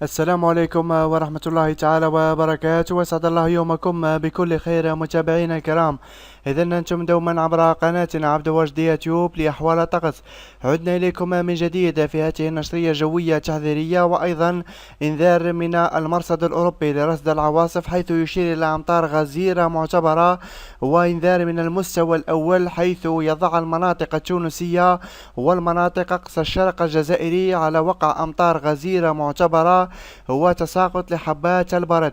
السلام عليكم ورحمة الله تعالى وبركاته، وسعد الله يومكم بكل خير متابعينا الكرام. إذا أنتم دوما عبر قناتنا عبد واجد يوتيوب لأحوال الطقس. عدنا إليكم من جديد في هذه النشرية الجوية التحذيرية، وأيضا إنذار من المرصد الأوروبي لرصد العواصف، حيث يشير إلى أمطار غزيرة معتبرة، وإنذار من المستوى الأول حيث يضع المناطق التونسية والمناطق أقصى الشرق الجزائري على وقع أمطار غزيرة معتبرة وتساقط لحبات البرد.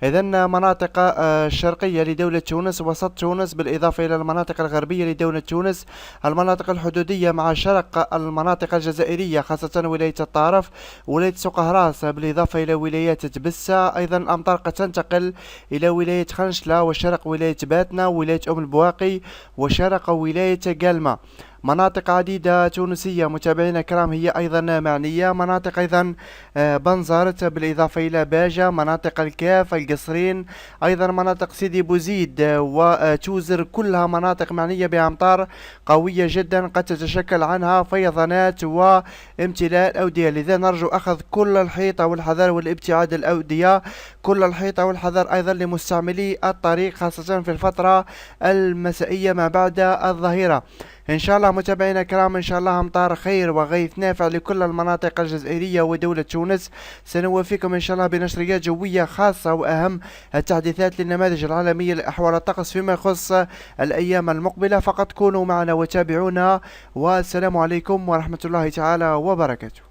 إذا مناطق الشرقية لدولة تونس، وسط تونس، بالإضافة إلى المناطق الغربية لدولة تونس، المناطق الحدودية مع شرق المناطق الجزائرية خاصة ولاية الطارف، ولاية سقهراس، بالإضافة إلى ولايات تبسة. أيضا الأمطار قد تنتقل إلى ولاية خنشلة وشرق ولاية باتنا ولاية أم البواقي وشرق ولاية قلمة. مناطق عديدة تونسية متابعينا الكرام هي أيضا معنية، مناطق أيضا بنزرت، بالإضافة إلى باجة، مناطق الكاف، القصرين، أيضا مناطق سيدي بوزيد وتوزر، كلها مناطق معنية بأمطار قوية جدا قد تتشكل عنها فيضانات وامتلاء الأودية. لذا نرجو أخذ كل الحيطة والحذر والابتعاد الأودية، كل الحيطة والحذر أيضا لمستعملي الطريق خاصة في الفترة المسائية ما بعد الظهيرة. ان شاء الله متابعينا الكرام، ان شاء الله امطار خير وغيث نافع لكل المناطق الجزائرية ودولة تونس. سنوافيكم ان شاء الله بنشريات جوية خاصة واهم التحديثات للنماذج العالمية لاحوال الطقس فيما يخص الايام المقبلة. فقط كونوا معنا وتابعونا، والسلام عليكم ورحمة الله تعالى وبركاته.